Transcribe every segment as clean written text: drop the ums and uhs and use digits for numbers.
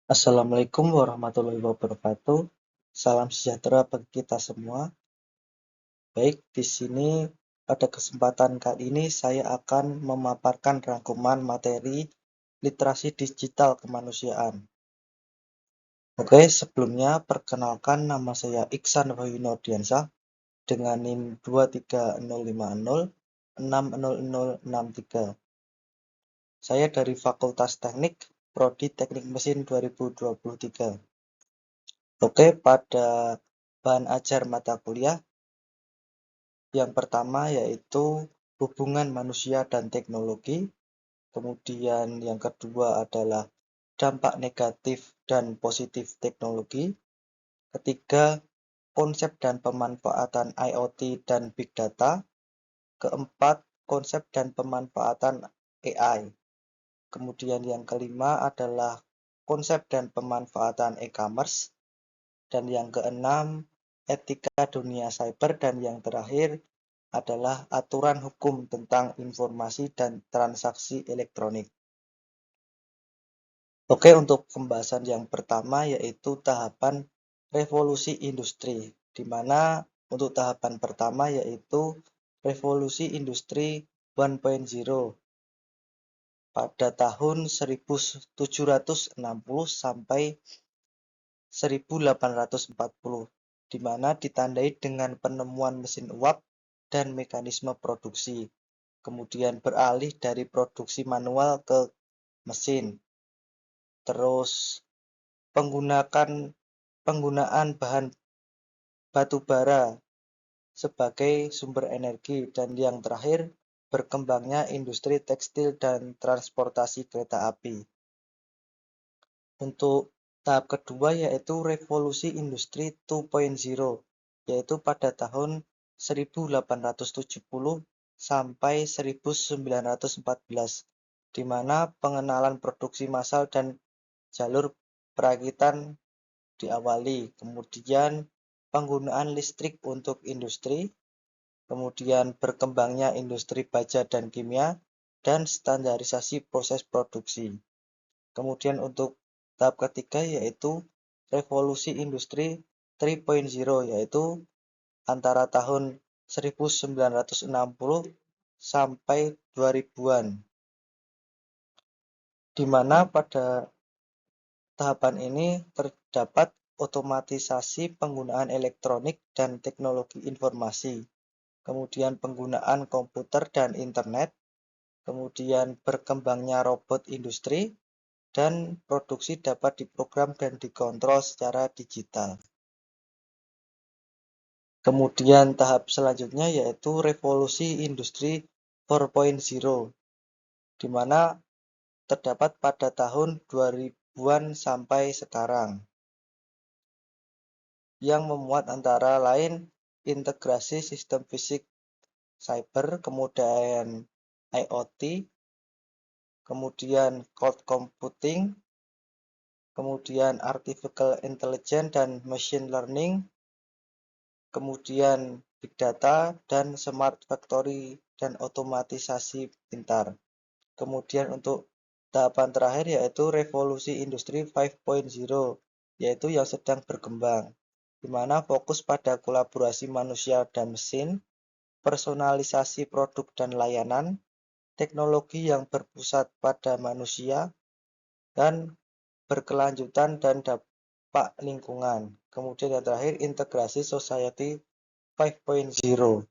Assalamualaikum warahmatullahi wabarakatuh. Salam sejahtera bagi kita semua. Baik, di sini pada kesempatan kali ini saya akan memaparkan rangkuman materi literasi digital kemanusiaan. Oke, sebelumnya perkenalkan nama saya Iksan Wahyu Nordiansyah dengan NIM 23050600063. Saya dari Fakultas Teknik, Prodi Teknik Mesin 2023. Oke, pada bahan ajar mata kuliah yang pertama yaitu hubungan manusia dan teknologi, kemudian yang kedua adalah dampak negatif dan positif teknologi, ketiga konsep dan pemanfaatan IoT dan Big Data, keempat konsep dan pemanfaatan AI, kemudian yang kelima adalah konsep dan pemanfaatan e-commerce, dan yang keenam etika dunia cyber, dan yang terakhir adalah aturan hukum tentang informasi dan transaksi elektronik. Oke, untuk pembahasan yang pertama yaitu tahapan revolusi industri, di mana untuk tahapan pertama yaitu revolusi industri 1.0 pada tahun 1760 sampai 1840, di mana ditandai dengan penemuan mesin uap dan mekanisme produksi, kemudian beralih dari produksi manual ke mesin, terus penggunaan bahan batu bara sebagai sumber energi, dan yang terakhir berkembangnya industri tekstil dan transportasi kereta api. Untuk tahap kedua yaitu revolusi industri 2.0, yaitu pada tahun 1870 sampai 1914, di mana pengenalan produksi massal dan jalur perakitan diawali, kemudian penggunaan listrik untuk industri, kemudian berkembangnya industri baja dan kimia, dan standarisasi proses produksi. Kemudian untuk tahap ketiga yaitu revolusi industri 3.0, yaitu antara tahun 1960 sampai 2000-an, di mana pada tahapan ini terdapat otomatisasi penggunaan elektronik dan teknologi informasi, kemudian penggunaan komputer dan internet, kemudian berkembangnya robot industri, dan produksi dapat diprogram dan dikontrol secara digital. Kemudian tahap selanjutnya yaitu revolusi industri 4.0, di mana terdapat pada tahun 2000-an sampai sekarang, yang memuat antara lain integrasi sistem fisik cyber, kemudian IoT, kemudian cloud computing, kemudian artificial intelligence dan machine learning, kemudian big data dan smart factory dan otomatisasi pintar. Kemudian untuk tahapan terakhir yaitu revolusi industri 5.0, yaitu yang sedang berkembang, di mana fokus pada kolaborasi manusia dan mesin, personalisasi produk dan layanan, teknologi yang berpusat pada manusia, dan berkelanjutan dan dampak lingkungan. Kemudian yang terakhir integrasi society 5.0.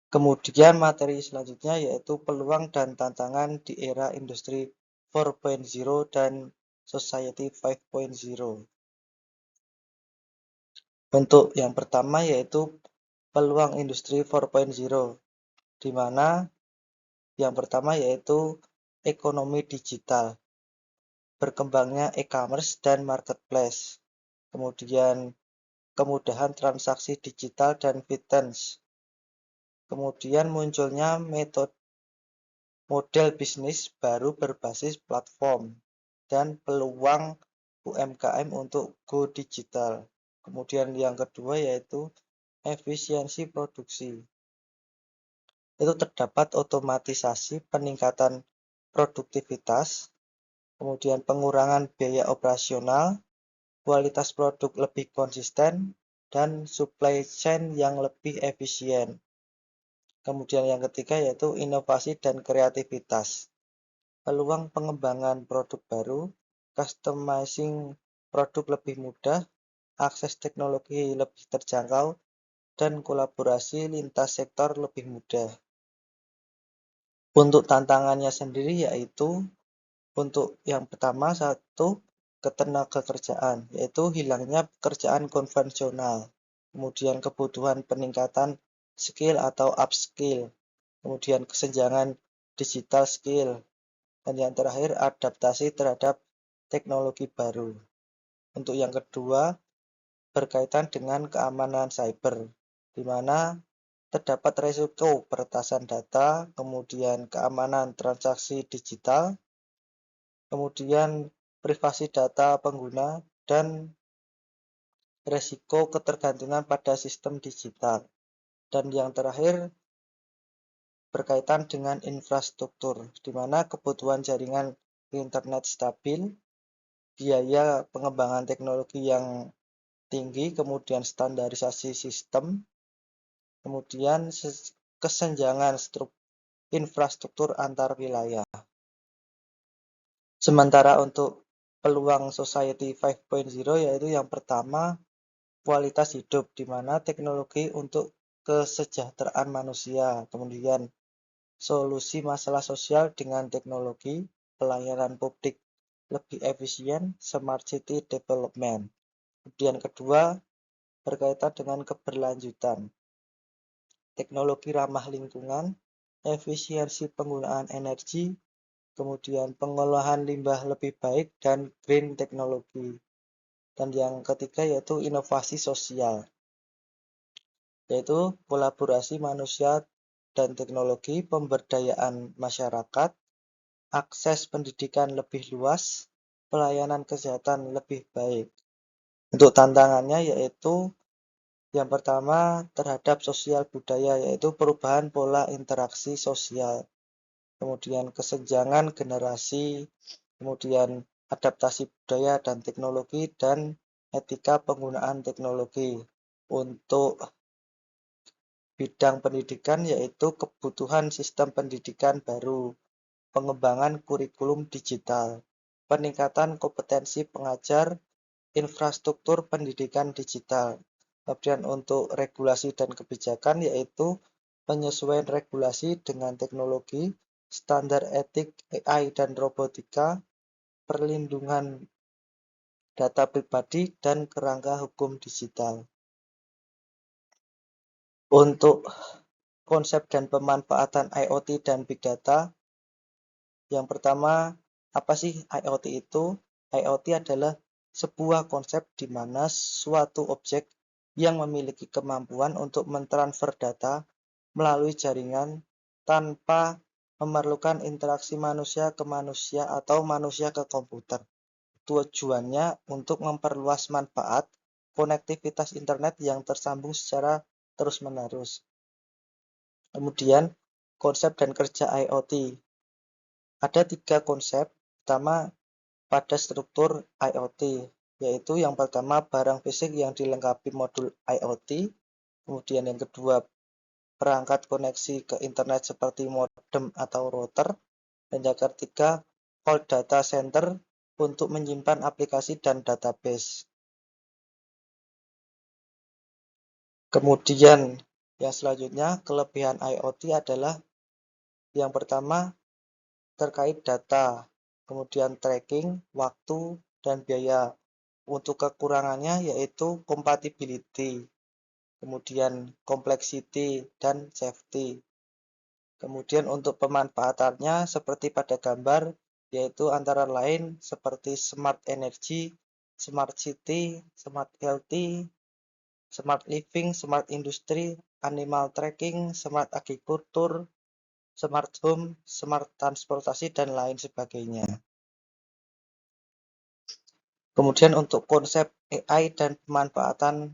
Kemudian materi selanjutnya yaitu peluang dan tantangan di era industri 4.0 dan society 5.0. Untuk yang pertama yaitu peluang industri 4.0, di mana yang pertama yaitu ekonomi digital, berkembangnya e-commerce dan marketplace, kemudian kemudahan transaksi digital dan fintech, kemudian munculnya model bisnis baru berbasis platform, dan peluang UMKM untuk go digital. Kemudian yang kedua yaitu efisiensi produksi. Itu terdapat otomatisasi peningkatan produktivitas, kemudian pengurangan biaya operasional, kualitas produk lebih konsisten, dan supply chain yang lebih efisien. Kemudian yang ketiga yaitu inovasi dan kreativitas. Peluang pengembangan produk baru, customizing produk lebih mudah, akses teknologi lebih terjangkau, dan kolaborasi lintas sektor lebih mudah. Untuk tantangannya sendiri yaitu untuk yang pertama satu ketenagakerjaan, yaitu hilangnya pekerjaan konvensional, kemudian kebutuhan peningkatan skill atau upskill, kemudian kesenjangan digital skill, dan yang terakhir adaptasi terhadap teknologi baru. Untuk yang kedua berkaitan dengan keamanan cyber, di mana terdapat risiko peretasan data, kemudian keamanan transaksi digital, kemudian privasi data pengguna, dan risiko ketergantungan pada sistem digital. Dan yang terakhir berkaitan dengan infrastruktur, di mana kebutuhan jaringan internet stabil, biaya pengembangan teknologi yang tinggi, kemudian standarisasi sistem, kemudian kesenjangan infrastruktur antar wilayah. Sementara untuk peluang Society 5.0 yaitu yang pertama kualitas hidup, di mana teknologi untuk kesejahteraan manusia, kemudian solusi masalah sosial dengan teknologi, pelayanan publik lebih efisien, smart city development. Kemudian kedua, berkaitan dengan keberlanjutan, teknologi ramah lingkungan, efisiensi penggunaan energi, kemudian pengolahan limbah lebih baik, dan green teknologi. Dan yang ketiga yaitu inovasi sosial, yaitu kolaborasi manusia dan teknologi, pemberdayaan masyarakat, akses pendidikan lebih luas, pelayanan kesehatan lebih baik. Untuk tantangannya yaitu yang pertama terhadap sosial budaya, yaitu perubahan pola interaksi sosial, kemudian kesenjangan generasi, kemudian adaptasi budaya dan teknologi, dan etika penggunaan teknologi. Untuk bidang pendidikan yaitu kebutuhan sistem pendidikan baru, pengembangan kurikulum digital, peningkatan kompetensi pengajar, infrastruktur pendidikan digital. Kemudian untuk regulasi dan kebijakan yaitu penyesuaian regulasi dengan teknologi, standar etik AI dan robotika, perlindungan data pribadi, dan kerangka hukum digital. Untuk konsep dan pemanfaatan IoT dan Big Data, yang pertama, apa sih IoT itu? IoT adalah sebuah konsep di mana suatu objek yang memiliki kemampuan untuk mentransfer data melalui jaringan tanpa memerlukan interaksi manusia ke manusia atau manusia ke komputer. Tujuannya untuk memperluas manfaat konektivitas internet yang tersambung secara terus-menerus. Kemudian, konsep dan kerja IoT. Ada 3 konsep. Pertama, pada struktur IoT, yaitu yang pertama barang fisik yang dilengkapi modul IoT. Kemudian yang kedua, perangkat koneksi ke internet seperti modem atau router. Dan yang ketiga, call data center untuk menyimpan aplikasi dan database. Kemudian yang selanjutnya, kelebihan IoT adalah yang pertama terkait data, kemudian tracking, waktu, dan biaya. Untuk kekurangannya yaitu compatibility, kemudian complexity, dan safety. Kemudian untuk pemanfaatannya seperti pada gambar, yaitu antara lain seperti smart energy, smart city, smart healthy, smart living, smart industry, animal tracking, smart agriculture, smart home, smart transportasi, dan lain sebagainya. Kemudian untuk konsep AI dan pemanfaatannya.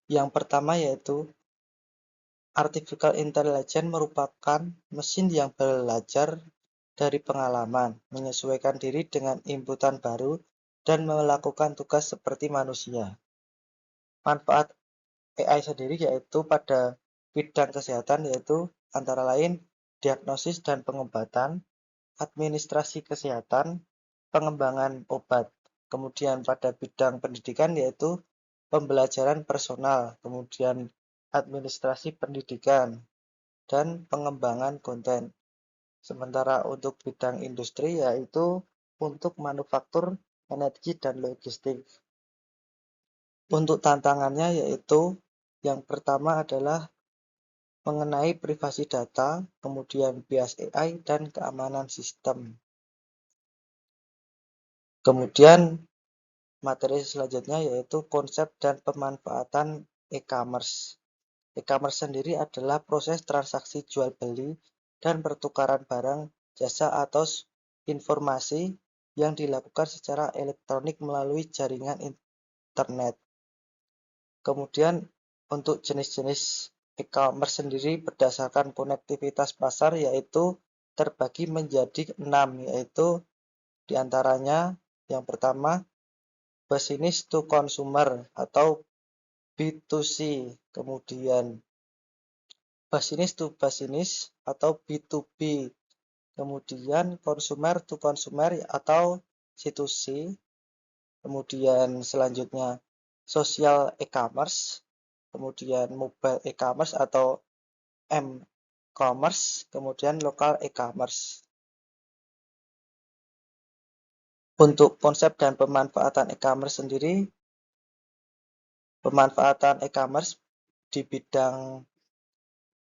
Yang pertama yaitu Artificial Intelligence merupakan mesin yang belajar dari pengalaman, menyesuaikan diri dengan inputan baru, dan melakukan tugas seperti manusia. Manfaat AI sendiri yaitu pada bidang kesehatan, yaitu antara lain diagnosis dan pengobatan, administrasi kesehatan, pengembangan obat. Kemudian pada bidang pendidikan yaitu pembelajaran personal, kemudian administrasi pendidikan, dan pengembangan konten. Sementara untuk bidang industri yaitu untuk manufaktur, energi, dan logistik. Untuk tantangannya yaitu yang pertama adalah mengenai privasi data, kemudian bias AI, dan keamanan sistem. Kemudian materi selanjutnya yaitu konsep dan pemanfaatan e-commerce. E-commerce sendiri adalah proses transaksi jual beli dan pertukaran barang, jasa, atau informasi yang dilakukan secara elektronik melalui jaringan internet. Kemudian untuk jenis-jenis e-commerce sendiri berdasarkan konektivitas pasar yaitu terbagi menjadi 6, yaitu diantaranya yang pertama business to consumer atau B2C, kemudian business to business atau B2B, kemudian consumer to consumer atau C2C, kemudian selanjutnya social e-commerce, kemudian mobile e-commerce atau m-commerce, kemudian local e-commerce. Untuk konsep dan pemanfaatan e-commerce sendiri, pemanfaatan e-commerce di bidang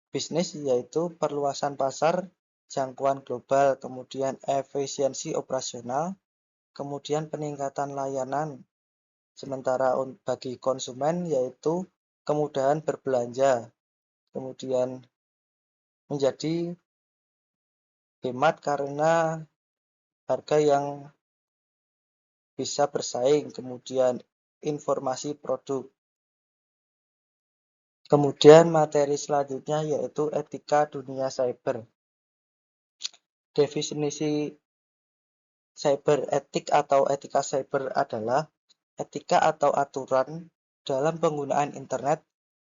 bisnis yaitu perluasan pasar, jangkauan global, kemudian efisiensi operasional, kemudian peningkatan layanan. Sementara bagi konsumen yaitu kemudahan berbelanja, kemudian menjadi hemat karena harga yang bisa bersaing, kemudian informasi produk. Kemudian materi selanjutnya yaitu etika dunia cyber. Definisi cyber etik atau etika cyber adalah etika atau aturan dalam penggunaan internet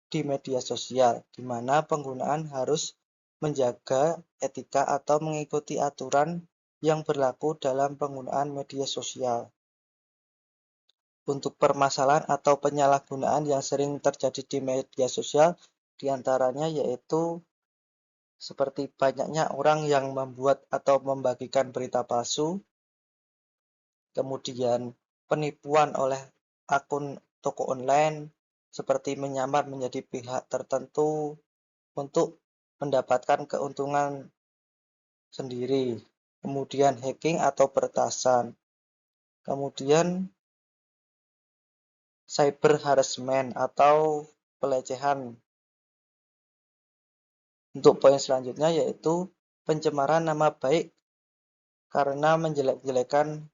di media sosial, di mana penggunaan harus menjaga etika atau mengikuti aturan yang berlaku dalam penggunaan media sosial. Untuk permasalahan atau penyalahgunaan yang sering terjadi di media sosial, diantaranya yaitu seperti banyaknya orang yang membuat atau membagikan berita palsu, kemudian penipuan oleh akun toko online, seperti menyamar menjadi pihak tertentu untuk mendapatkan keuntungan sendiri, kemudian hacking atau peretasan, kemudian cyber harassment atau pelecehan. Untuk poin selanjutnya yaitu pencemaran nama baik karena menjelek-jelekan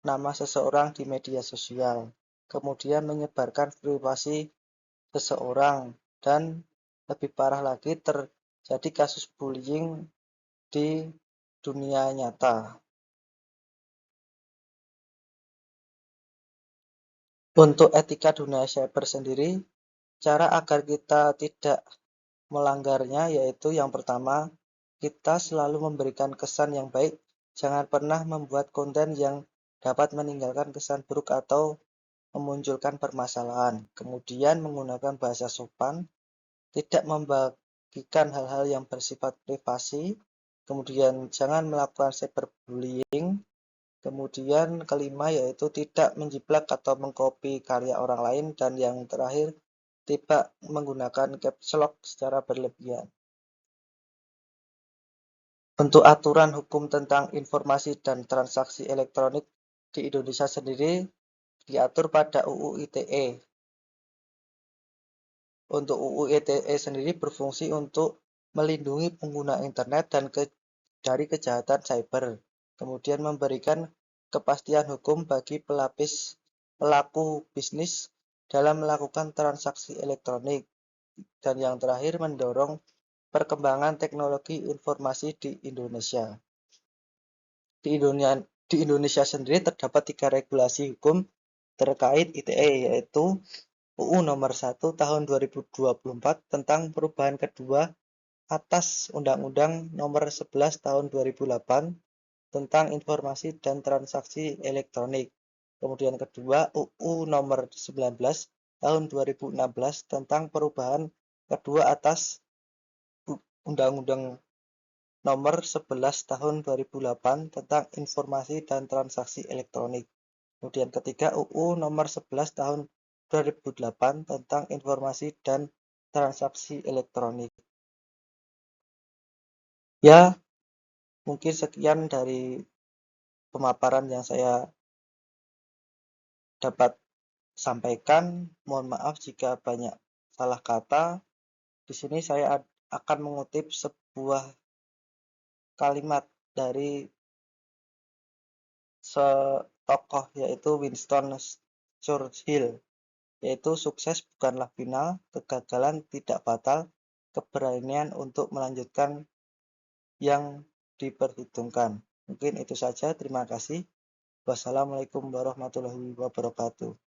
nama seseorang di media sosial, kemudian menyebarkan privasi seseorang, dan lebih parah lagi terjadi kasus bullying di dunia nyata. Untuk etika dunia cyber sendiri, cara agar kita tidak melanggarnya yaitu yang pertama, kita selalu memberikan kesan yang baik, jangan pernah membuat konten yang dapat meninggalkan kesan buruk atau memunculkan permasalahan. Kemudian menggunakan bahasa sopan, tidak membagikan hal-hal yang bersifat privasi, kemudian jangan melakukan cyberbullying. Kemudian kelima yaitu tidak menjiplak atau mengcopy karya orang lain, dan yang terakhir tidak menggunakan caps lock secara berlebihan. Untuk aturan hukum tentang informasi dan transaksi elektronik di Indonesia sendiri diatur pada UU ITE. Untuk UU ITE sendiri berfungsi untuk melindungi pengguna internet dan dari kejahatan cyber, kemudian memberikan kepastian hukum bagi pelaku bisnis dalam melakukan transaksi elektronik, dan yang terakhir mendorong perkembangan teknologi informasi di Indonesia. Di Indonesia sendiri terdapat 3 regulasi hukum terkait ITE, yaitu UU Nomor 1 Tahun 2024 tentang perubahan kedua atas Undang-Undang Nomor 11 Tahun 2008 tentang informasi dan transaksi elektronik. Kemudian kedua, UU Nomor 19 Tahun 2016 tentang perubahan kedua atas Undang-Undang Nomor 11 Tahun 2008 tentang informasi dan transaksi elektronik. Kemudian ketiga, UU Nomor 11 Tahun 2008 tentang informasi dan transaksi elektronik. Ya, mungkin sekian dari pemaparan yang saya dapat sampaikan. Mohon maaf jika banyak salah kata. Di sini saya akan mengutip sebuah kalimat dari tokoh, yaitu Winston Churchill, yaitu sukses bukanlah final, kegagalan tidak fatal, keberanian untuk melanjutkan yang diperhitungkan. Mungkin itu saja, terima kasih. Wassalamualaikum warahmatullahi wabarakatuh.